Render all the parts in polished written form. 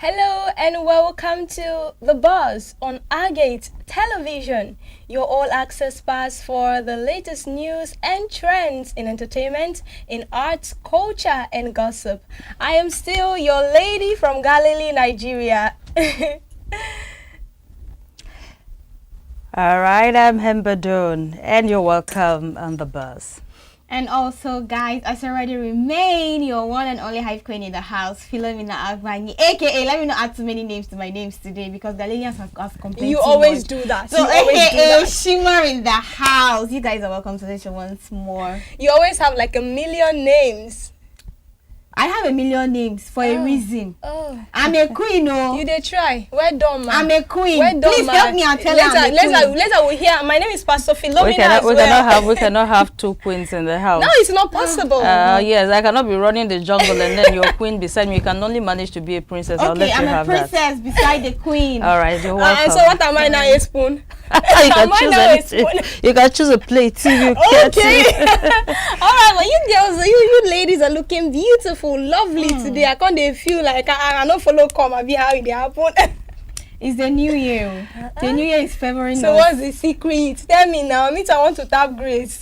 Hello and welcome to The Buzz on Agate Television, your all-access pass for the latest news and trends in entertainment, in arts, culture, and gossip. I am still your lady from Galilee, Nigeria. All right, I'm Hembadone, and you're welcome on The Buzz. And also, guys, I already remain your one and only hype queen in the house, Philomena Agbanyi, aka, let me not add too many names to my names today because Galileans have complained. You too always much. do that. So, you always do that. Shimmer in the house. You guys are welcome to this show once more. You always have like a million names. I have a million names for a reason. Oh. I'm a queen, oh. You did try. Well done, man. I'm a queen. Well done, Please man. help me and tell her I'm a queen. Later we'll hear. My name is Pastor Philomena We cannot have two queens in the house. No, it's not possible. Yes, I cannot be running the jungle and then your queen beside me. You can only manage to be a princess. I'll let you have that. I'm a princess beside the queen. All right, you're welcome. And so what am I now, a spoon? You can choose anything. You can choose a plate if you care to. All right, well, you girls, you ladies are looking beautiful, lovely today. I can't feel like I don't follow come and be how it happen. It's the new year. The new year is favoring us. So what's the secret? Tell me now. I want to tap grace.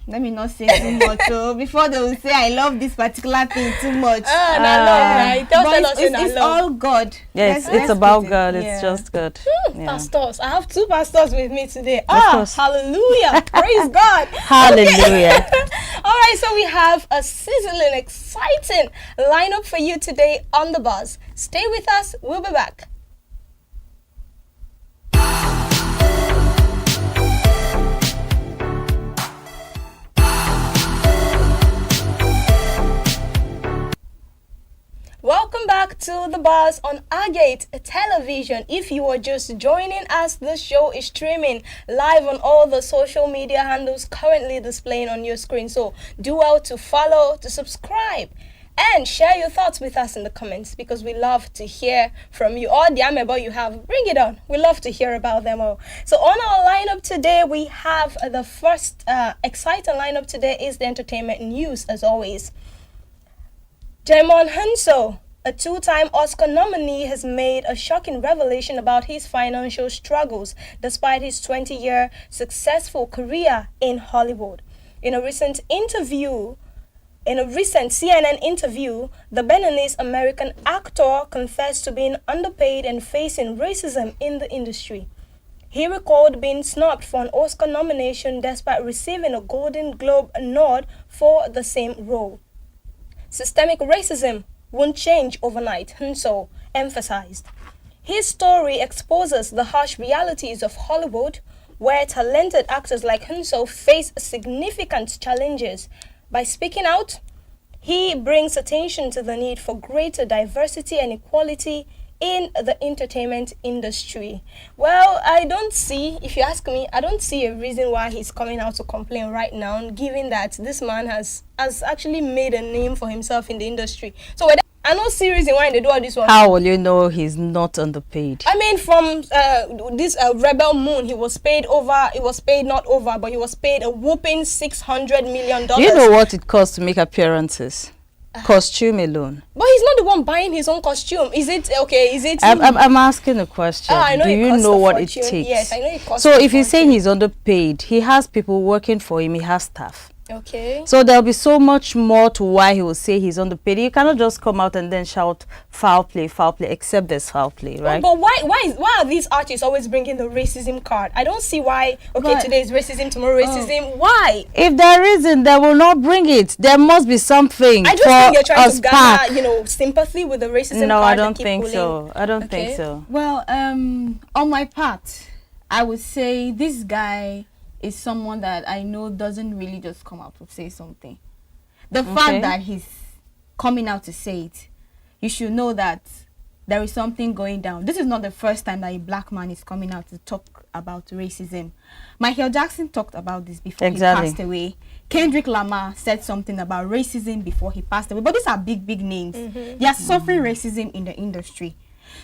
Let me not say too much. So before they will say I love this particular thing too much. I love, right? Tell us it's all God. Yes, it's about God. It's just God. Pastors. I have two pastors with me today. Course. Hallelujah. Praise God. Hallelujah. All right, so we have a sizzling, exciting lineup for you today on The Buzz. Stay with us. We'll be back. Welcome back to The Buzz on Agate Television. If you are just joining us, the show is streaming live on all the social media handles currently displaying on your screen. So do well to follow, to subscribe, and share your thoughts with us in the comments because we love to hear from you. All the amebo you have, bring it on. We love to hear about them all. So on our lineup today, we have the first exciting lineup today is the entertainment news as always. Djimon Hounsou, a two-time Oscar nominee, has made a shocking revelation about his financial struggles despite his 20-year successful career in Hollywood. In a recent CNN interview, the Beninese-American actor confessed to being underpaid and facing racism in the industry. He recalled being snubbed for an Oscar nomination despite receiving a Golden Globe nod for the same role. Systemic racism won't change overnight, Hounsou emphasized. His story exposes the harsh realities of Hollywood, where talented actors like Hounsou face significant challenges. By speaking out, he brings attention to the need for greater diversity and equality in the entertainment industry. Well, if you ask me, I don't see a reason why he's coming out to complain right now, given that this man has actually made a name for himself in the industry. So I know seriously why they do all this one. How will you know he's not underpaid? I mean, from this Rebel Moon, he was paid a whooping $600 million. Do you know what it costs to make appearances? Costume alone. But he's not the one buying his own costume. Is it okay? Is it? I'm asking a question. I know. Do you know what it takes? Yes, I know it costs. So if he's saying he's underpaid, he has people working for him. He has staff. Okay. So there'll be so much more to why he will say he's underpaid. You cannot just come out and then shout foul play, except there's foul play, right? But why are these artists always bringing the racism card? I don't see why. Okay, but today is racism, tomorrow racism. Why? If there isn't, they will not bring it. There must be something. I just think you're trying to gather, sympathy with the racism no, card. I don't think so. I don't think so. Well, on my part, I would say this guy is someone that I know doesn't really just come out to say something. The fact that he's coming out to say it, you should know that there is something going down. This is not the first time that a black man is coming out to talk about racism. Michael Jackson talked about this before he passed away. Kendrick Lamar said something about racism before he passed away. But these are big names. They are suffering racism in the industry.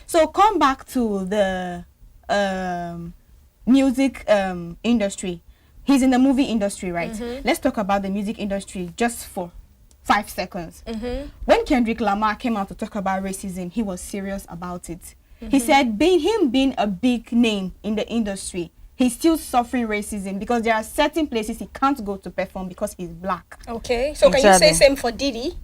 So come back to the music industry. He's in the movie industry, right? Let's talk about the music industry just for 5 seconds. When Kendrick Lamar came out to talk about racism, he was serious about it. He said being a big name in the industry, he's still suffering racism because there are certain places he can't go to perform because he's black. Okay, so can you say same for Diddy?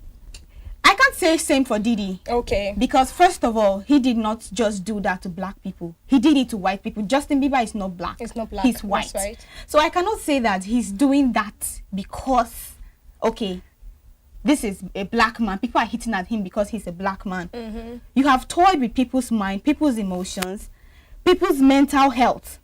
I can't say same for Diddy. Okay. Because first of all, he did not just do that to black people. He did it to white people. Justin Bieber is not black. It's not black. He's white. That's right. So I cannot say that he's doing that because, okay, this is a black man. People are hitting at him because he's a black man. You have toyed with people's mind, people's emotions, people's mental health.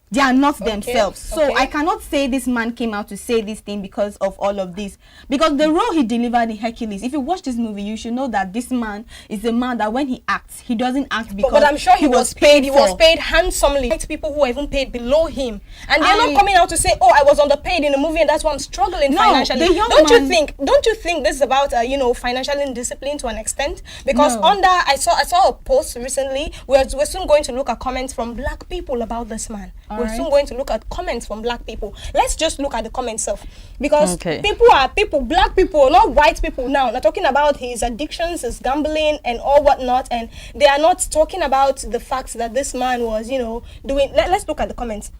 They are not themselves. So I cannot say this man came out to say this thing because of all of this. Because the role he delivered in Hercules, if you watch this movie, you should know that this man is a man that when he acts, he doesn't act because but I'm sure he was paid. He for. was paid handsomely. People who are even paid below him, and they're not coming out to say, "Oh, I was underpaid in the movie, and that's why I'm struggling financially." Don't you think this is about financial indiscipline to an extent? Because I saw a post recently. We're soon going to look at comments from black people about this man. We're soon going to look at comments from black people. Let's just look at the comments itself. Because black people, not white people now. They're talking about his addictions, his gambling and all whatnot. And they are not talking about the fact that this man was, doing... Let's look at the comments.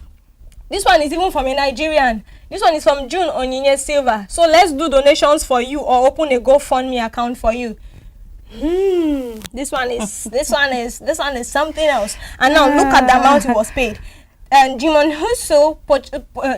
This one is even from a Nigerian. This one is from June Onyinye Silva. So let's do donations for you or open a GoFundMe account for you. This one is something else. And now look at the amount he was paid. And Jimon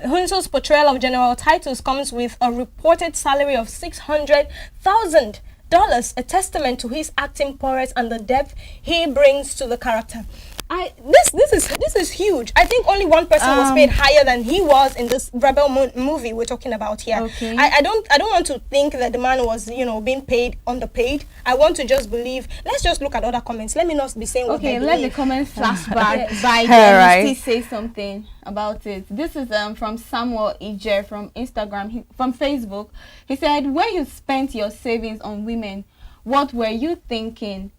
Hunso's portrayal of General Titus comes with a reported salary of $600,000, a testament to his acting prowess and the depth he brings to the character. This is huge. I think only one person was paid higher than he was in this Rebel movie we're talking about here. Okay. I don't want to think that the man was being paid underpaid. I want to just believe. Let's just look at other comments. Let me not be saying what I Okay, let the believe. comments flash back by Right. say something about it. This is from Samuel Ije from Instagram, from Facebook. He said, "When you spent your savings on women, what were you thinking?"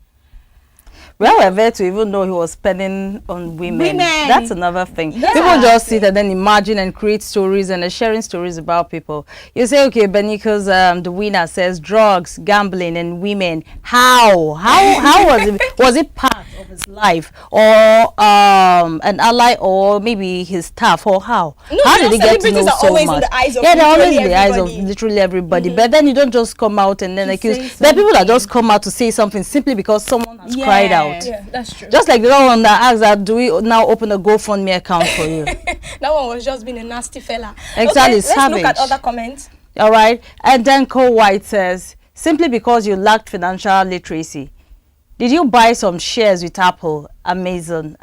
Well, we're there to even know he was spending on women. That's another thing. Yeah. People just sit and then imagine and create stories and sharing stories about people. You say, okay, Beniko's the winner says drugs, gambling, and women. How was it? Was it part of his life, or an ally, or maybe his staff, or how? No, How did he get to know so always much? in the eyes of They're always in literally the eyes of everybody. literally everybody. But then you don't just come out and then accuse. There are people that just come out to say something simply because someone has cried out. Yeah, that's true. Just like the one that asked that, do we now open a GoFundMe account for you? That one was just being a nasty fella. Exactly, Okay, let's savage. look at other comments. All right. And then Cole White says, simply because you lacked financial literacy, did you buy some shares with Apple, Amazon,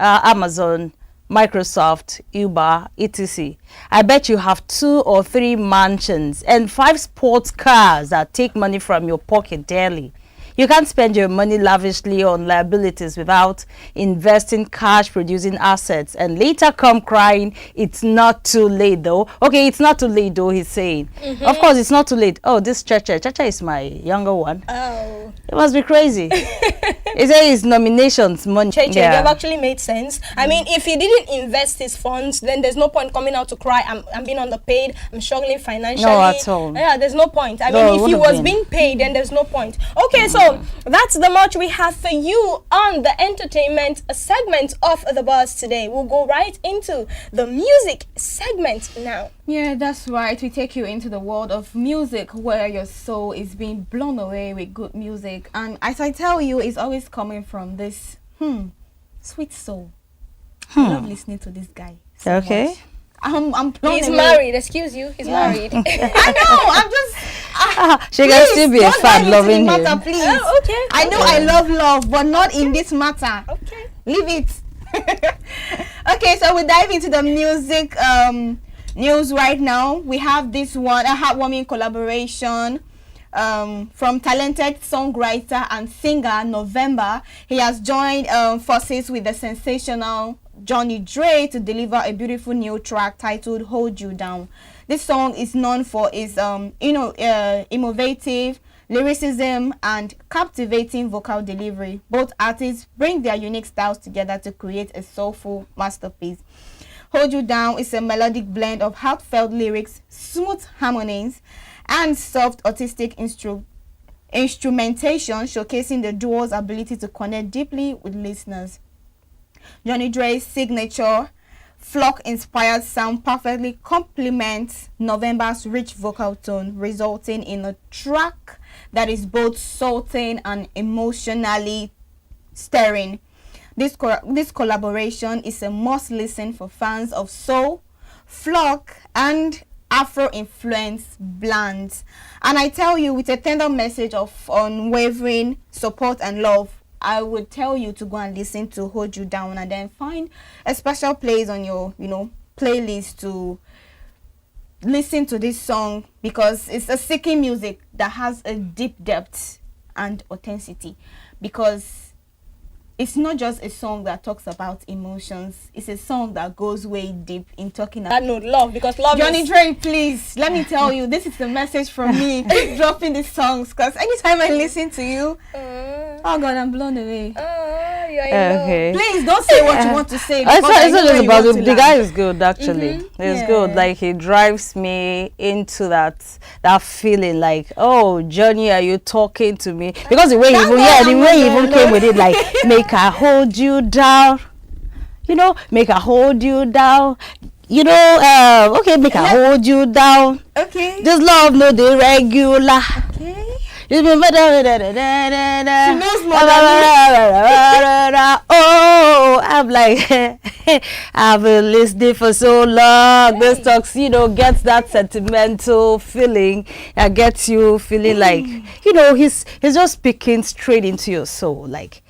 Microsoft, Uber, etc.? I bet you have 2 or 3 mansions and 5 sports cars that take money from your pocket daily. You can't spend your money lavishly on liabilities without investing cash producing assets and later come crying, it's not too late though. Okay, it's not too late though, he's saying. Of course, it's not too late. Oh, this Chacha is my younger one. Oh. It must be crazy. He said his nominations money. Cheche, they have actually made sense. I mean, if he didn't invest his funds, then there's no point coming out to cry, I'm being underpaid, I'm struggling financially. No, at all. Yeah, there's no point. I No, mean, it if he would've was been. being paid, then there's no point. Okay, so that's the much we have for you on the entertainment segment of The Buzz today. We'll go right into the music segment now. Yeah, that's right. We take you into the world of music where your soul is being blown away with good music. And as I tell you, it's always coming from this sweet soul. I love listening to this guy. So Okay. much. I'm blown He's away. married, excuse you, he's married. I know, I'm just... She can still be a don't fan dive into loving the him. matter, please. Oh, okay. I know I love, but not in this matter. Okay. Leave it. Okay, so we dive into the music news right now. We have this one, a heartwarming collaboration from talented songwriter and singer November. He has joined forces with the sensational Johnny Dre to deliver a beautiful new track titled Hold You Down. This song is known for its innovative lyricism and captivating vocal delivery. Both artists bring their unique styles together to create a soulful masterpiece. Hold You Down is a melodic blend of heartfelt lyrics, smooth harmonies, and soft artistic instrumentation, showcasing the duo's ability to connect deeply with listeners. Johnny Dre's signature flock-inspired sound perfectly complements November's rich vocal tone, resulting in a track that is both soothing and emotionally stirring. This collaboration is a must-listen for fans of soul, flock, and Afro-influenced blends. And I tell you, with a tender message of unwavering support and love, I would tell you to go and listen to Hold You Down, and then find a special place on your, playlist to listen to this song, because it's a seeking music that has a deep depth and authenticity, because it's not just a song that talks about emotions. It's a song that goes way deep in talking about that note, love, because love Johnny is... Dre, please, let me tell you, this is the message from me. Keep dropping these songs, because anytime I listen to you, oh God, I'm blown away. You're in love. Okay. Please don't say what you want to say. It's because I know not just you about want the to guy laugh. is good actually. It's Yeah. good. Like he drives me into that feeling like, oh Johnny, are you talking to me? Because the way he even came with it, like make I hold you down, make I hold you down, okay, make I hold you down. Okay. This love no the regular. Okay. She knows more Oh, I'm like, I've been listening for so long. This talks, gets that sentimental feeling that gets you feeling like, he's just speaking straight into your soul. Like,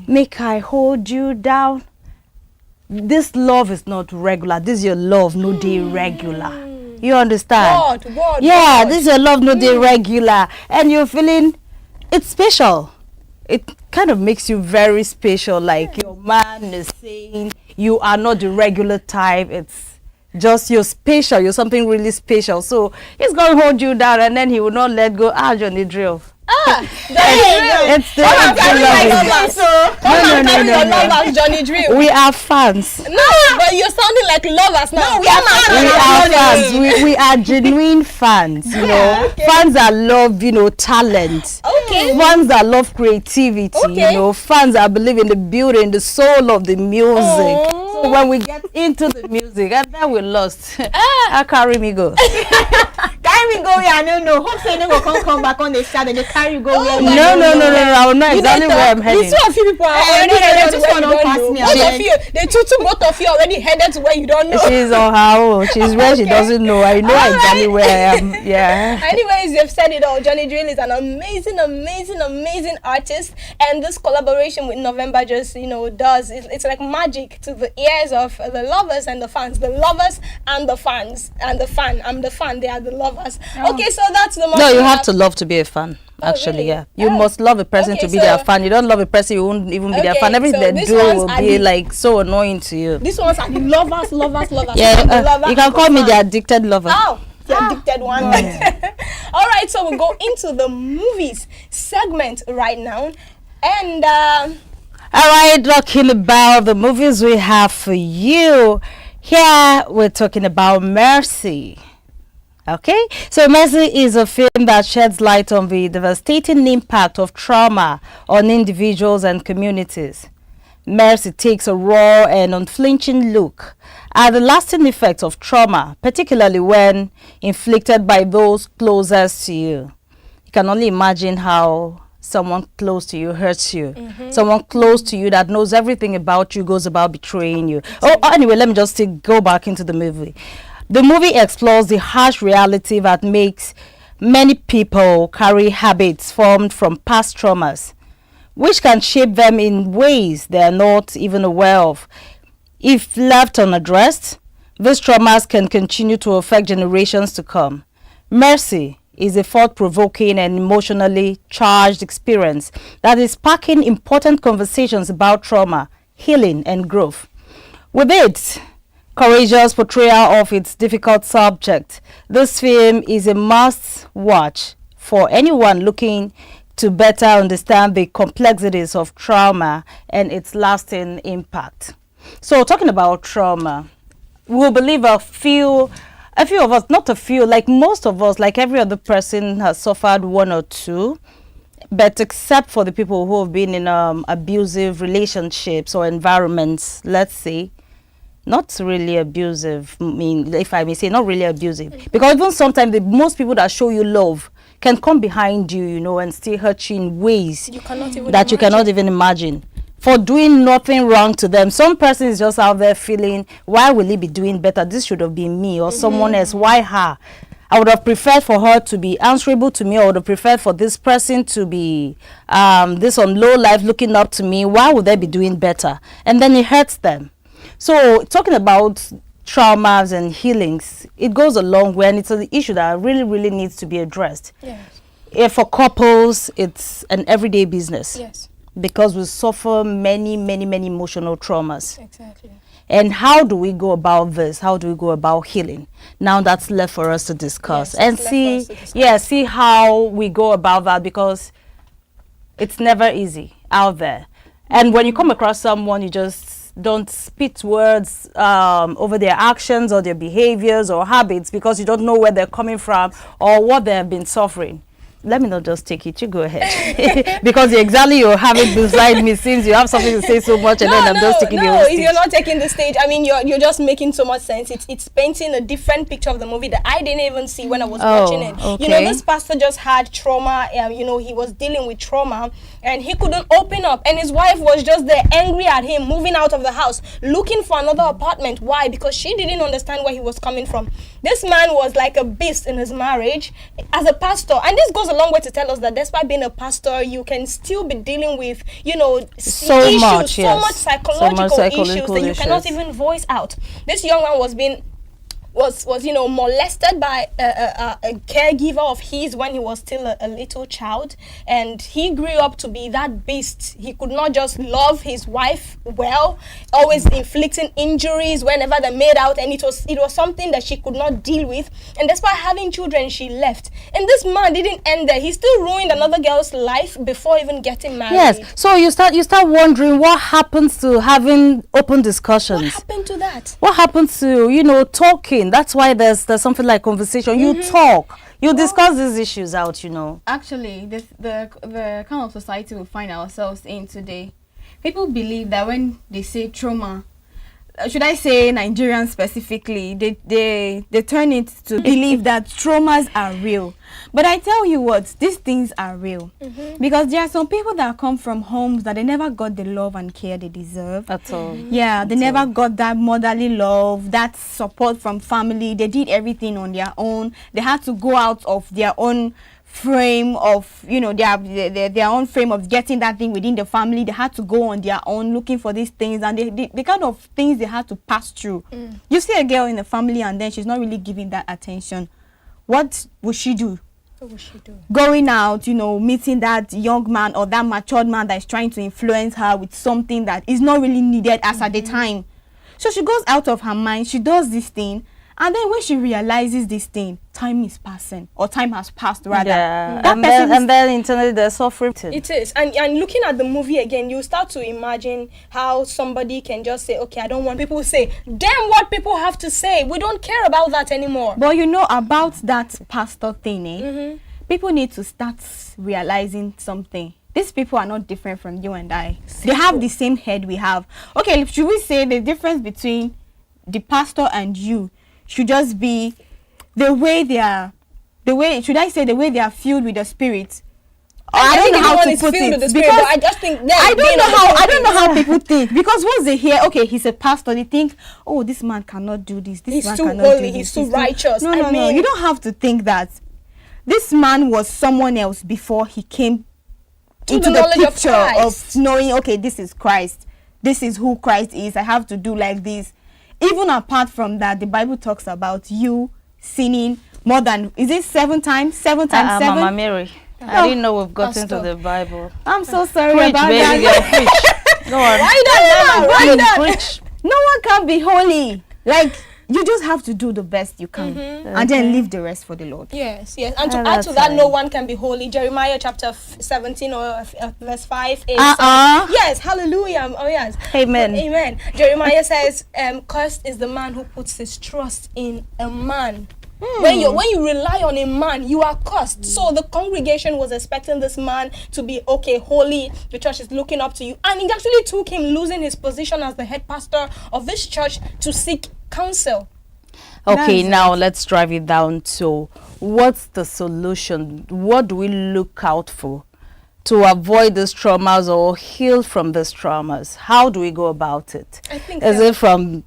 make I hold you down. This love is not regular. This is your love, no day regular. You understand? Word, yeah, word. this is your love, no day regular. And you're feeling, it's special. It kind of makes you very special. Like your man is saying, you are not the regular type. It's just you're special. You're something really special. So he's going to hold you down, and then he will not let go. Johnny Drill. It's the lovers, Johnny Drill. We are fans. No, but you're sounding like lovers now. No, we are fans. We are fans. We are genuine fans. Fans that love, talent. Okay. Fans that love creativity. Okay. Fans that believe in the beauty and the soul of the music. Oh. So when we get into the music, and then we're lost. Carry me go. Carry me go where I don't know. Hope say they will come back on the side and they carry you go where No. I will know exactly where I'm heading. You two of you people are already headed to where you don't know. Both of you, both of you already headed to where you don't know. She's on her own. She's where she doesn't know. I know exactly where I am. Yeah. Anyways, you've said it all. Johnny Drill is an amazing artist, and this collaboration with November just it's like magic to the ears of the lovers and the fans. The lovers and the fans and the fan. I'm the fan. They are the lovers. Oh. Okay, so that's the most. No, you have to love to be a fan. Actually, really? yeah. You must love a person Okay, to be so- their fan. You don't love a person, you won't even be their Okay, fan. Everything so they these do ones will are be the- like so annoying to you. These ones are the lovers. Yeah, I'm the lover you can and call me fan. the addicted lover. Oh, the addicted one. All right, so we'll go into the movies segment right now, and All right, talking about the movies we have for you. Here we're talking about Mercy. Okay, so Mercy is a film that sheds light on the devastating impact of trauma on individuals and communities. Mercy takes a raw and unflinching look at the lasting effects of trauma, particularly when inflicted by those closest to you. You can only imagine how someone close to you hurts you. Someone close to you that knows everything about you goes about betraying you. Anyway, let me just go back into the movie. The movie explores the harsh reality that makes many people carry habits formed from past traumas, which can shape them in ways they are not even aware of. If left unaddressed, these traumas can continue to affect generations to come. Mercy is a thought-provoking and emotionally charged experience that is sparking important conversations about trauma, healing, and growth. With it, courageous portrayal of its difficult subject, this film is a must-watch for anyone looking to better understand the complexities of trauma and its lasting impact. So, talking about trauma, we'll believe a few of us, not a few, like most of us, like every other person has suffered one or two. But except for the people who have been in abusive relationships or environments, let's say, not really abusive, I mean, if I may say, not really abusive. Because even sometimes most people that show you love can come behind you, you know, and still hurt you in ways You cannot even that you cannot even imagine. For doing nothing wrong to them. Some person is just out there feeling, why will he be doing better? This should have been me or someone else. Why her? I would have preferred for her to be answerable to me. I would have preferred for this person to be this on low life looking up to me. Why would they be doing better? And then it hurts them. So talking about traumas and healings, it goes a long way, and it's an issue that really, really needs to be addressed. Yes. If for couples, it's an everyday business. Yes. Because we suffer many, many, many emotional traumas. Exactly. And how do we go about this? How do we go about healing? Now that's left for us to discuss. Yes, And it's left see, for us to discuss. see how we go about that, because it's never easy out there. And when you come across someone, you just don't spit words over their actions or their behaviors or habits, because you don't know where they're coming from or what they have been suffering. Let me not just take it. You go ahead. Because exactly you have it beside me since you have something to say so much, and then I'm just taking the whole No, stage. you're not taking the stage. I mean, you're just making so much sense. It's painting a different picture of the movie that I didn't even see when I was watching it. You know, okay. this pastor just had trauma. You know, he was dealing with trauma, and he couldn't open up. And his wife was just there, angry at him, moving out of the house, looking for another apartment. Why? Because she didn't understand where he was coming from. This man was like a beast in his marriage as a pastor, and this goes a long way to tell us that despite being a pastor, you can still be dealing with, you know, So issues, much, so yes. much psychological issues psychological that you cannot issues. even voice out. This young man was you know, molested by a caregiver of his when he was still a little child, and he grew up to be that beast. He could not just love his wife well, always inflicting injuries whenever they made out, and it was something that she could not deal with. And despite having children, she left. And this man didn't end there. He still ruined another girl's life before even getting married. Yes. So you start wondering what happens to having open discussions. What happened to that? What happens to, you know, talking? That's why there's something like conversation. You talk. You discuss these issues out, you know. Actually, the kind of society we find ourselves in today, people believe that when they say trauma, should I say Nigerians specifically, they turn it to believe that traumas are real. But I tell you what, these things are real. Because there are some people that come from homes that they never got the love and care they deserve. At all. Yeah, they never got that motherly love, that support from family. They did everything on their own. They had to go out of their own frame of, you know, their own frame of getting that thing within the family. They had to go on their own looking for these things, and the kind of things they had to pass through. You see a girl in the family and then she's not really giving that attention. What would she do? What was she doing? Going out, you know, meeting that young man or that matured man that is trying to influence her with something that is not really needed as at the time. So she goes out of her mind, she does this thing, and then when she realizes this thing, time is passing, or time has passed rather. Yeah. That And then internally they're suffering. It is. And looking at the movie again, you start to imagine how somebody can just say, okay, I don't want people to say, damn what people have to say. We don't care about that anymore. But you know about that pastor thing, people need to start realizing something. These people are not different from you and I. They have the same head we have. Okay, should we say the difference between the pastor and you should just be the way they are, should I say the way they are filled with the Spirit? I don't know how to put it, because because I just think I don't know how people think, because once they hear, okay, he's a pastor, they think, oh, this man cannot do this. This He's man too cannot holy, do this. he's too righteous. No, I no, mean, you don't have to think that. This man was someone else before he came into the the knowledge of picture Christ. of knowing, okay, this is Christ. This is who Christ is. I have to do like this. Even apart from that, the Bible talks about you sinning more than, is it 7 times? 7 times 7? Mama Mary, I didn't know we've gotten to the Bible. I'm so sorry Preach, about baby, that. girl, preach. Go on. Why not, Mama? Why not? Preach. No one can be holy. Like, you just have to do the best you can, and then leave the rest for the Lord. Yes, yes. And to Oh, add to that's that, no fine. one can be holy. Jeremiah chapter 17 or verse 5 is... yes, hallelujah. Oh, yes. Amen. Amen. Jeremiah says, cursed is the man who puts his trust in a man. When you rely on a man, you are cursed. So the congregation was expecting this man to be holy. The church is looking up to you, and it actually took him losing his position as the head pastor of this church to seek counsel. Okay, That's now let's drive it down to what's the solution? What do we look out for to avoid these traumas or heal from these traumas? How do we go about it? I think Is it from,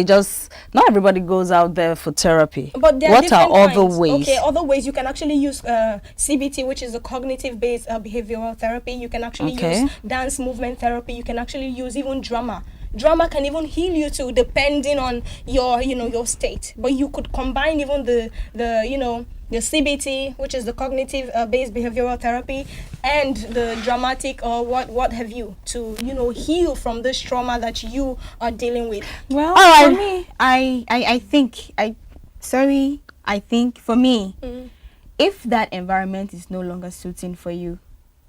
just not everybody goes out there for therapy. But there What are different other kinds. ways? Okay, other ways. You can actually use CBT, which is a cognitive-based behavioral therapy. You can actually Okay. use dance movement therapy. You can actually use even drama. Drama can even heal you too, depending on your state. But you could combine even the CBT, which is the cognitive based behavioral therapy, and the dramatic or what have you, to heal from this trauma that you are dealing with. Well, All for right. me, I think for me, if that environment is no longer suiting for you,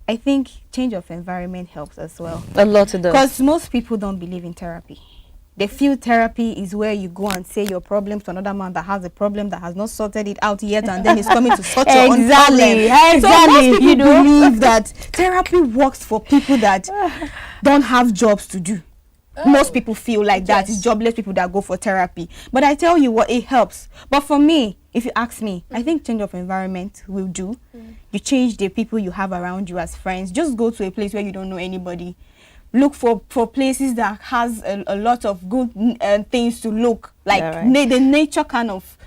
I think change of environment helps as well. A lot to do. Because most people don't believe in therapy. They feel therapy is where you go and say your problems to another man that has a problem that has not sorted it out yet, and then he's coming to sort your own problem. Exactly. So most people believe that therapy works for people that don't have jobs to do. Most people feel like that. Yes. It's jobless people that go for therapy. But I tell you what, it helps. But for me, if you ask me, I think change of environment will do. You change the people you have around you as friends. Just go to a place where you don't know anybody. Look for places that has a lot of good things to look, like Alright. the nature kind of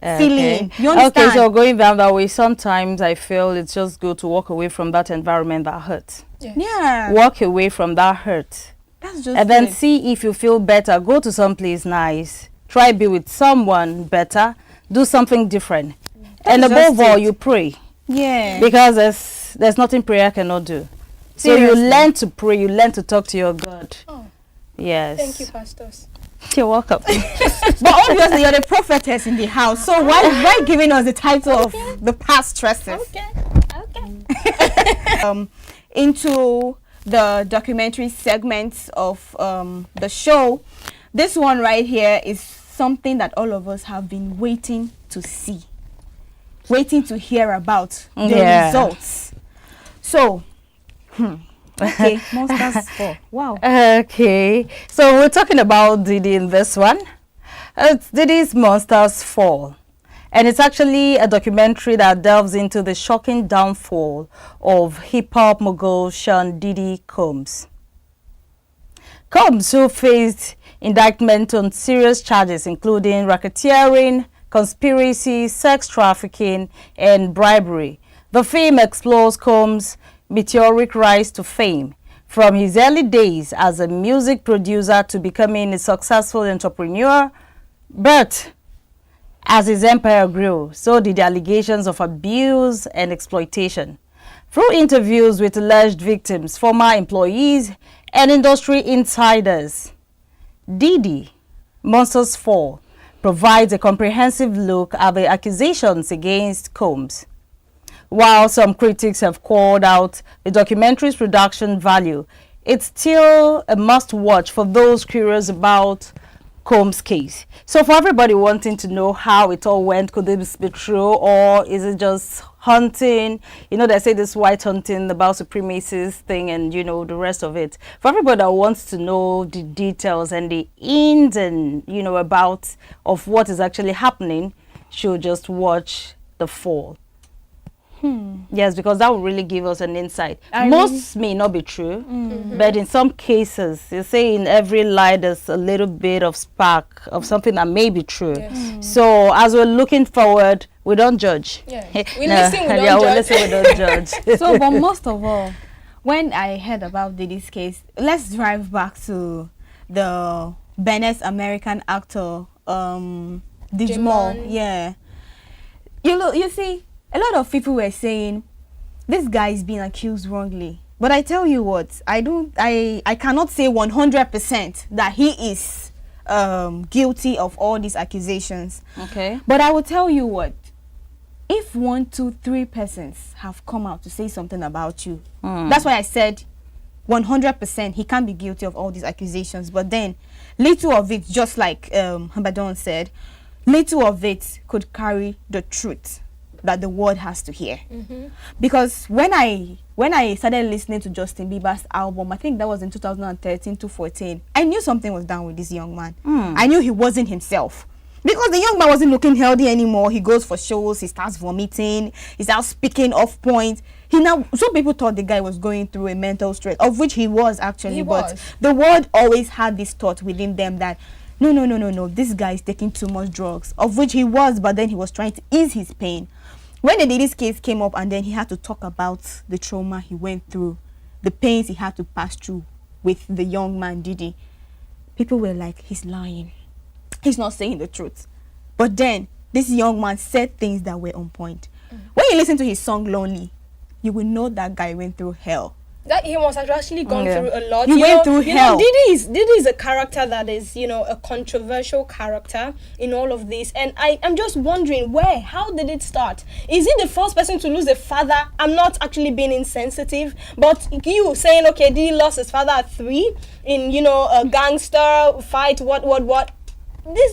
feeling. You understand? Okay, so going down that way, sometimes I feel it's just good to walk away from that environment that hurts. Yes. Yeah, Walk away from that hurt. that's just And then it. see if you feel better. Go to some place nice. Try be with someone better. Do something different. And That's above just all, it. you pray. Yeah. Because there's nothing prayer cannot do. So you Seriously. learn to pray. You learn to talk to your God. Oh, Yes. thank you, pastors. You're welcome. But obviously you're the prophetess in the house, so why giving us the title of the pastresses? Okay. Into the documentary segments of the show, this one right here is something that all of us have been waiting to see, waiting to hear about the Yeah. results. So, okay, Monsters 4. Wow. Okay, so we're talking about Diddy in this one. It's Diddy's Monsters Fall. And it's actually a documentary that delves into the shocking downfall of hip-hop mogul Sean Diddy Combs. Combs, who faced indictment on serious charges including racketeering, conspiracy, sex trafficking, and bribery. The film explores Combs' meteoric rise to fame, from his early days as a music producer to becoming a successful entrepreneur. But as his empire grew, so did the allegations of abuse and exploitation. Through interviews with alleged victims, former employees, and industry insiders, Diddy, Monsters 4, provides a comprehensive look at the accusations against Combs. While some critics have called out the documentary's production value, it's still a must-watch for those curious about Combs' case. So for everybody wanting to know how it all went, could this be true, or is it just hunting? You know, they say this white hunting about supremacists thing and, you know, the rest of it. For everybody that wants to know the details and the ins and, you know, about of what is actually happening, should just watch The Fall. Yes, because that will really give us an insight. Most may not be true, but in some cases, you say in every lie there's a little bit of spark of something that may be true. Yes. So as we're looking forward, we don't judge. Yeah. We listen, we don't yeah, we judge. listen, we don't judge. So, but most of all, when I heard about Diddy's case, let's drive back to the Benes American actor, Dijmal. Jamal. Yeah. You see, a lot of people were saying this guy is being accused wrongly. But I tell you what, I cannot say 100% that he is guilty of all these accusations. Okay. But I will tell you what, if 1, 2, 3 persons have come out to say something about you, that's why I said 100% he can't be guilty of all these accusations. But then little of it, just like Habadan said, little of it could carry the truth that the world has to hear. Because when I started listening to Justin Bieber's album, I think that was in 2013 to 14, I knew something was down with this young man. I knew he wasn't himself. Because the young man wasn't looking healthy anymore. He goes for shows, he starts vomiting, he starts speaking off point. Some people thought the guy was going through a mental stress, of which he was actually. But the world always had this thought within them that, no, this guy is taking too much drugs, of which he was, but then he was trying to ease his pain. When the Diddy's case came up and then he had to talk about the trauma he went through, the pains he had to pass through with the young man Diddy, people were like, he's lying. He's not saying the truth. But then this young man said things that were on point. When you listen to his song Lonely, you will know that guy went through hell. That he must have actually gone through a lot. He went through hell. Diddy is a character that is, a controversial character in all of this. And I'm just wondering how did it start? Is he the first person to lose a father? I'm not actually being insensitive, but you saying, okay, Diddy lost his father at 3 in, a gangster fight, what?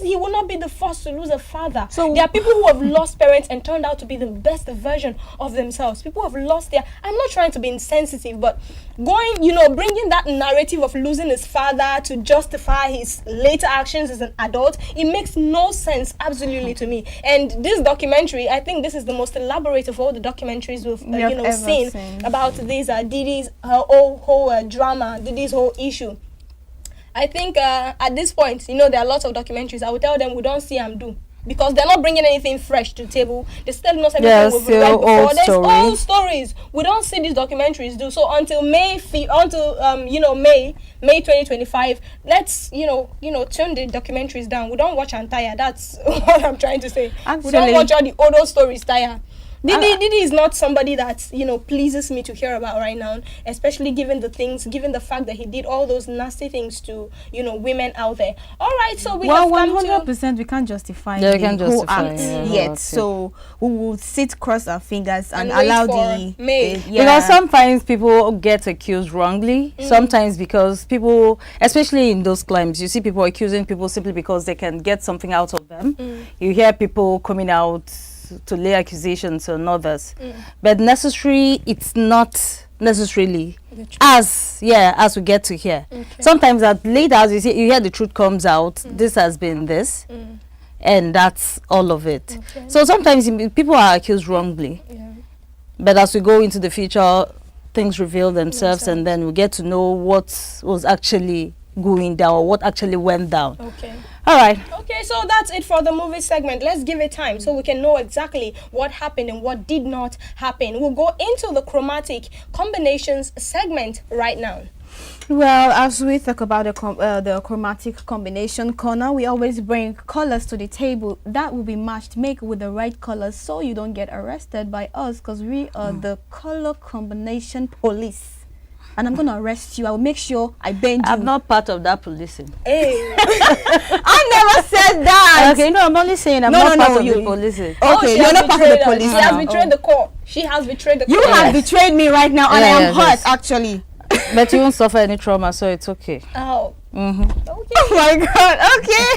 He will not be the first to lose a father. So there are people who have lost parents and turned out to be the best version of themselves. People who have lost I'm not trying to be insensitive, but bringing that narrative of losing his father to justify his later actions as an adult, it makes no sense absolutely to me. And this documentary, I think this is the most elaborate of all the documentaries we've seen about this Diddy's whole drama, Diddy's whole issue. I think at this point, there are lots of documentaries. I would tell them we don't see them do. Because they're not bringing anything fresh to the table. They're still not everything we've read before. There's old stories. We don't see these documentaries do. So until May 2025, let's tune the documentaries down. We don't watch and tire. That's what I'm trying to say. Actually, we don't watch all the old stories tire. Diddy is not somebody that pleases me to hear about right now, especially given the fact that he did all those nasty things to women out there. All right, so we have 100% we can't justify the whole act yet. So we will sit, cross our fingers, and allow because sometimes people get accused wrongly. Sometimes because people, especially in those climes, you see people accusing people simply because they can get something out of them. You hear people coming out to lay accusations on others, but it's not necessarily as we get to hear. Sometimes at late hours you hear the truth comes out. This has been this, and that's all of it. So sometimes people are accused wrongly, but as we go into the future, things reveal themselves, and then we get to know what was actually going down or what actually went down. All right. Okay, so that's it for the movie segment. Let's give it time so we can know exactly what happened and what did not happen. We'll go into the chromatic combinations segment right now. Well, as we talk about the chromatic combination corner, we always bring colors to the table that will be matched. Make with the right colors so you don't get arrested by us, because we are the color combination police. And I'm going to arrest you. I will make sure I bend you. I'm not part of that policing. Hey. I never said that. Okay, no, I'm only saying I'm not part of the policing. Okay, you're not part of the policing. She has betrayed the court. She has betrayed the court. You have betrayed me right now, and I am hurt, actually. But you won't suffer any trauma, so it's okay. Oh. Okay. Oh my God. Okay.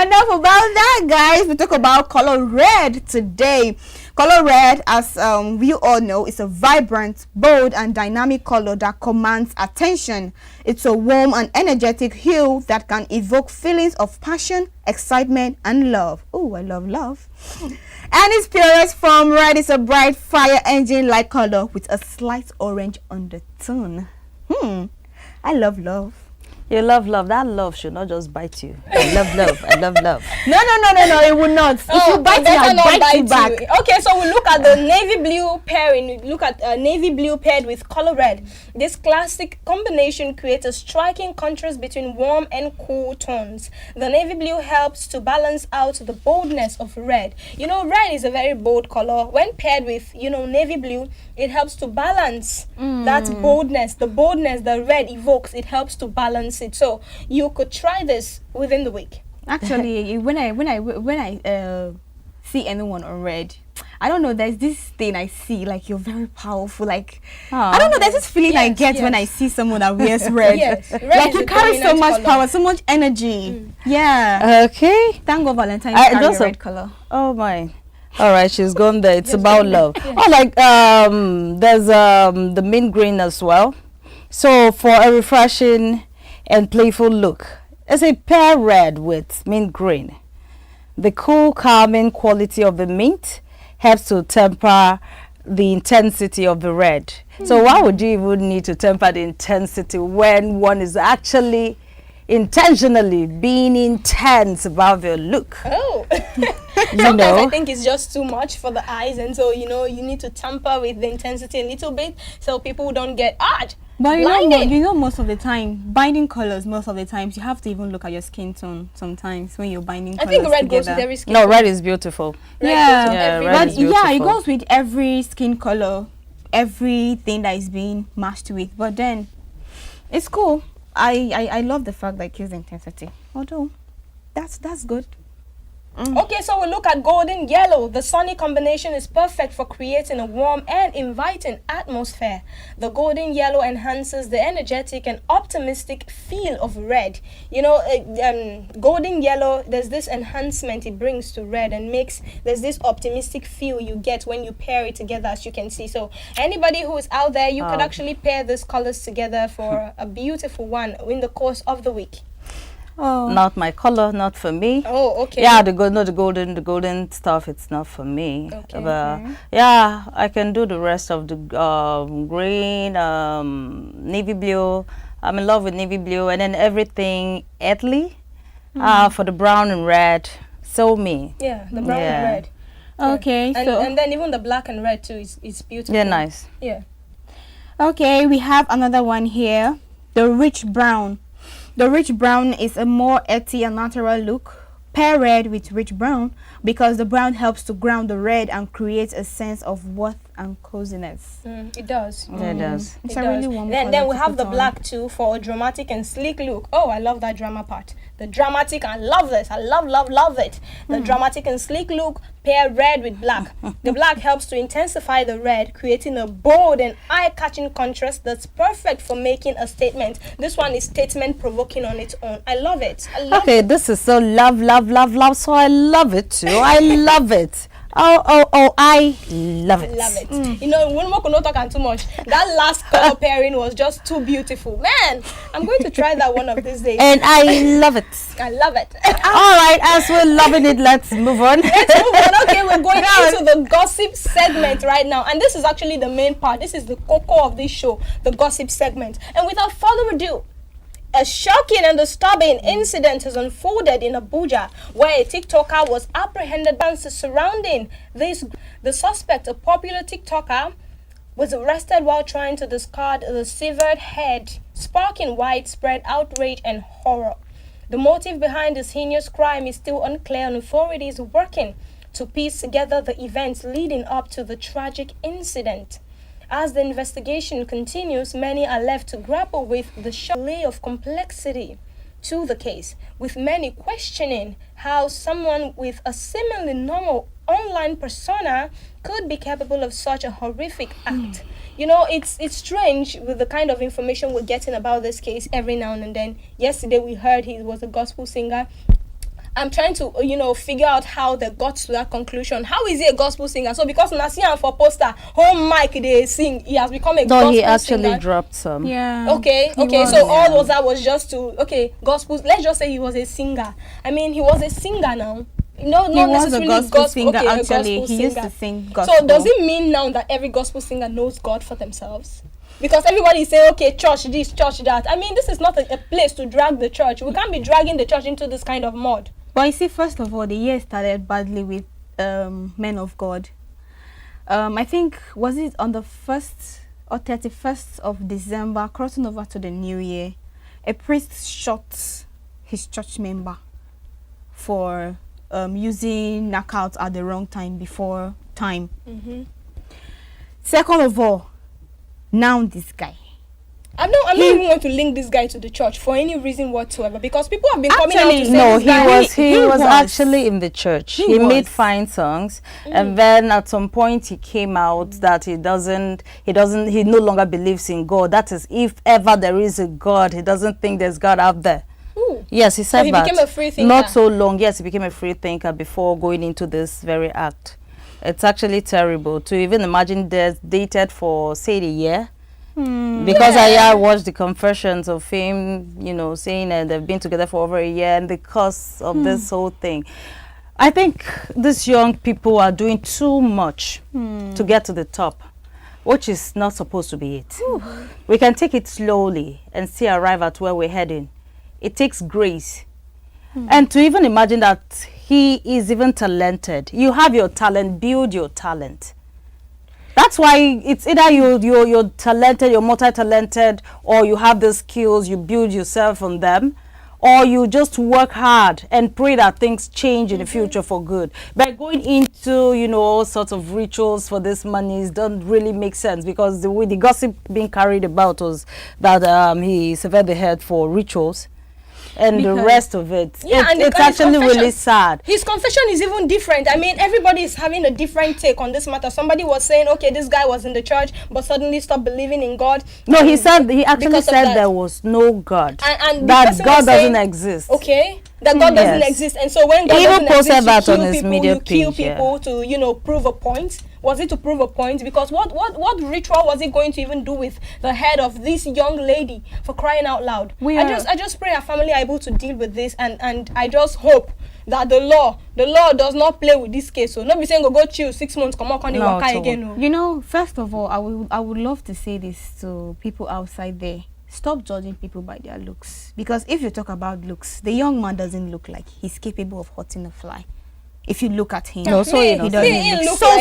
Enough about that, guys. We talk about color red today. Color red, as we all know, is a vibrant, bold, and dynamic color that commands attention. It's a warm and energetic hue that can evoke feelings of passion, excitement, and love. Oh, I love love. And its purest form, red is a bright fire engine-like color with a slight orange undertone. I love love. You love love. That love should not just bite you. I love love. I love love. No, it would not. If you bite me, I'll bite you back. Okay, so we look at the navy blue pairing. Look at navy blue paired with color red. This classic combination creates a striking contrast between warm and cool tones. The navy blue helps to balance out the boldness of red. Red is a very bold color. When paired with, navy blue, it helps to balance that boldness. The boldness that red evokes, it helps to balance it. So you could try this within the week. Actually, when I see anyone on red, I don't know. There's this thing I see, like you're very powerful. Like I don't know. There's this feeling I get when I see someone that wears red. Yes, red like is you the carry so dominant much colour. power, so much energy. Yeah. Okay. Thank God Valentine's I- carry those a are- red color. Oh my. All right, she's gone there. It's about love. Oh, like there's the mint green as well. So for a refreshing and playful look, it's a pair red with mint green. The cool, calming quality of the mint helps to temper the intensity of the red. So why would you even need to temper the intensity when one is actually intentionally being intense about their look? Oh. You Sometimes I know? think it's just too much for the eyes, and so you need to tamper with the intensity a little bit so people don't get But blinded. you know, most of the time, binding colors, most of the times, you have to even look at your skin tone sometimes when you're binding I colors think red goes together. with every skin No, tone. red is beautiful. Red Yeah. goes with Yeah, every red But is yeah, it beautiful. goes with every skin color, everything that is being matched with. But then, it's cool. I love the fact that it kills intensity. Although, that's good. Okay, so we look at golden yellow. The sunny combination is perfect for creating a warm and inviting atmosphere. The golden yellow enhances the energetic and optimistic feel of red. Golden yellow, there's this enhancement it brings to red and there's this optimistic feel you get when you pair it together, as you can see. So anybody who is out there, you could actually pair these colors together for a beautiful one in the course of the week. Oh, Not my color, not for me. Oh, okay. Yeah, the golden stuff, it's not for me. Okay. But yeah, I can do the rest of the green, navy blue. I'm in love with navy blue, and then everything earthly. For the brown and red, so me. Yeah, the brown Yeah. and red. okay. And, So and then even the black and red too is beautiful. Yeah, nice. Yeah. okay, we have another one here. The rich brown. The rich brown is a more earthy and natural look. Pair red with rich brown because the brown helps to ground the red and create a sense of warmth and coziness. It does. Yeah, it does. It's It a really does. warm Then color we to have put the on. black too for a dramatic and sleek look. Oh, I love that drama part. The dramatic, I love this. I love it. The dramatic and sleek look pair red with black. The black helps to intensify the red, creating a bold and eye-catching contrast that's perfect for making a statement. This one is statement-provoking on its own. I love it. I love Okay, this is so love. So I love it too. I love it. Oh, I love it. Love it. When we not talking too much, that last color pairing was just too beautiful. Man, I'm going to try that one of these days. And I love it. I love it. All right, as we're loving it, let's move on. Let's move on. Okay, we're going into the gossip segment right now. And this is actually the main part. This is the cocoa of this show, the gossip segment. And without further ado, a shocking and disturbing incident has unfolded in Abuja, where a TikToker was apprehended surrounding this. The suspect, a popular TikToker, was arrested while trying to discard the severed head, sparking widespread outrage and horror. The motive behind this heinous crime is still unclear, and authorities are working to piece together the events leading up to the tragic incident. As the investigation continues, many are left to grapple with the sheer layer of complexity to the case, with many questioning how someone with a seemingly normal online persona could be capable of such a horrific act. It's strange with the kind of information we're getting about this case every now and then. Yesterday we heard he was a gospel singer. I'm trying to, figure out how they got to that conclusion. How is he a gospel singer? So because Nasian for poster, home mic they sing, he has become a gospel No, he singer. actually dropped some. Yeah. Okay, He was, so all yeah. was that was just to, gospel. Let's just say he was a singer. I mean, he was a singer now. No, He not was a necessarily gospel singer, okay, a actually. gospel He used singer. to sing gospel. So does it mean now that every gospel singer knows God for themselves? Because everybody is saying, okay, church this, church that. I mean, this is not a place to drag the church. We can't be dragging the church into this kind of mud. But you see, first of all, the year started badly with men of God. I think, was it on the 1st or 31st of December, crossing over to the new year, a priest shot his church member for using knockouts at the wrong time, before time. Second of all, now this guy, I'm not even going to link this guy to the church for any reason whatsoever, because people have been coming out to say No, this guy. he was actually in the church. He made fine songs, and then at some point he came out that he no longer believes in God. That is, if ever there is a God, he doesn't think there's God out there. Ooh. Yes, he said So he that. became a free thinker. Not so long. Yes, he became a free thinker before going into this very act. It's actually terrible to even imagine they're dated for, say, a year. Because I watched the confessions of him, you know, saying that they've been together for over a year, and because of this whole thing. I think these young people are doing too much to get to the top, which is not supposed to be it. We can take it slowly and still arrive at where we're heading. It takes grace. And to even imagine that he is even talented. You have your talent, build your talent. That's why it's either you're talented, you're multi-talented, or you have the skills, you build yourself on them, or you just work hard and pray that things change in the future for good. But going into, you know, all sorts of rituals for this money doesn't really make sense, because the gossip being carried about was that he severed the head for rituals. And the rest of it, it's actually really sad. His confession is even different. I mean, everybody is having a different take on this matter. Somebody was saying, okay, this guy was in the church, but suddenly stopped believing in God. No, he actually said there was no God. And that God doesn't exist. Okay, that God doesn't exist. And so when God doesn't exist, you kill people to, you know, prove a point. Was it to prove a point? Because what ritual was it going to even do with the head of this young lady, for crying out loud? I just pray our family are able to deal with this, and I just hope that the law does not play with this case. So not be saying go chill 6 months, come on, again. No. You know, first of all, I would love to say this to people outside there. Stop judging people by their looks. Because if you talk about looks, the young man doesn't look like he's capable of hurting a fly. If you look at him, he doesn't look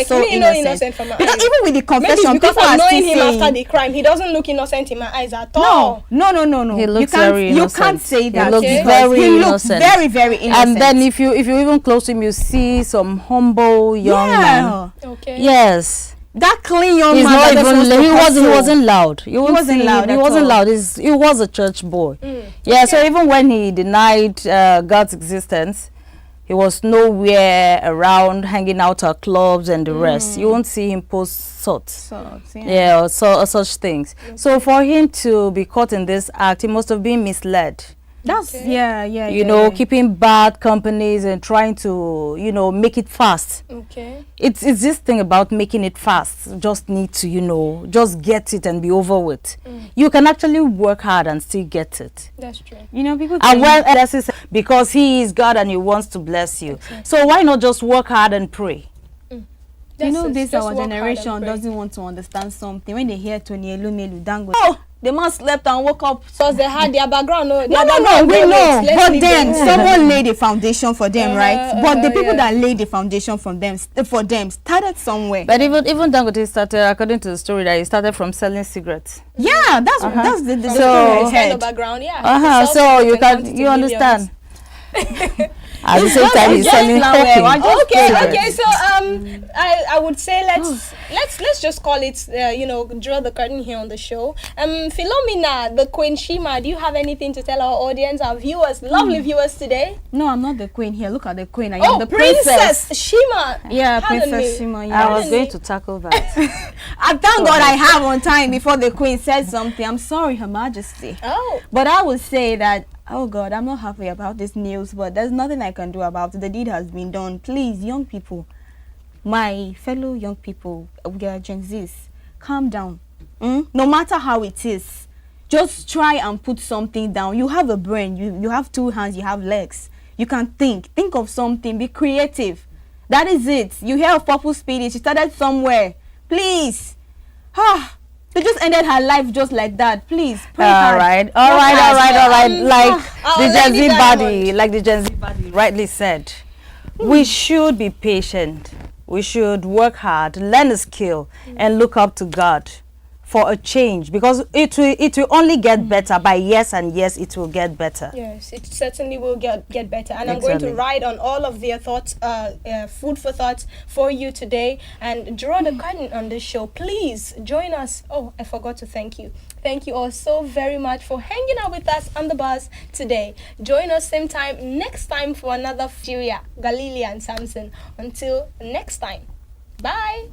so innocent from my eyes. Because even with the confession, maybe because people I'm are knowing still him saying, after the crime, he doesn't look innocent in my eyes at all. No. He looks very innocent. You can't say that. He looks very innocent. Very, very innocent. And then if you even close him, you see some humble young man. Okay. Yes. That clean young He's man. Not even, he wasn't loud. He wasn't loud. He was a church boy. Yeah. So even when he denied God's existence, he was nowhere around hanging out at clubs and the rest. You won't see him post such such things. So for him to be caught in this act, he must have been misled. That's you know, keeping bad companies and trying to, you know, make it fast. Okay. It's this thing about making it fast. Just need to, you know, just get it and be over with. You can actually work hard and still get it. That's true. You know, people and when because he is God and he wants to bless you. Exactly. So why not just work hard and pray? You know, this our generation doesn't want to understand something. When they hear Tony Elumelu Dango, the man slept and woke up because they had their background. No, we know. But then someone laid a foundation for them, right? But the people that laid the foundation for them started somewhere. But even Dangote started, according to the story, that he started from selling cigarettes. Yeah, that's the story I heard. The background, so you understand. At the same time, he's selling cocaine. Okay. So I would say let's just call it you know, draw the curtain here on the show. Philomena, the Queen Shima, do you have anything to tell our audience, our viewers, lovely viewers today? No, I'm not the queen here. Look at the queen. I am the Princess Shima. Yeah, Princess Shima. Yeah. I was going to tackle that. I thank God I have on time before the queen said something. I'm sorry, Her Majesty. But I would say that, oh God, I'm not happy about this news, but there's nothing I can do about it. The deed has been done. Please, young people, my fellow young people, we are Gen Zs, calm down. No matter how it is, just try and put something down. You have a brain, you have 2 hands, you have legs. You can think of something, be creative. That is it. You hear of Purple Spirit, she started somewhere. Please. They just ended her life just like that. Please, pray hard. All right. Like the Gen Z body rightly said, we should be patient. We should work hard, learn a skill, and look up to God for a change, because it will only get better by years and years. It will get better. Yes, it certainly will get better. And I'm going to ride on all of their thoughts, food for thoughts for you today, and draw the curtain on this show. Please join us. Oh, I forgot to thank you. Thank you all so very much for hanging out with us on the bus today. Join us same time next time for another Furia, Galilea and Samson. Until next time. Bye.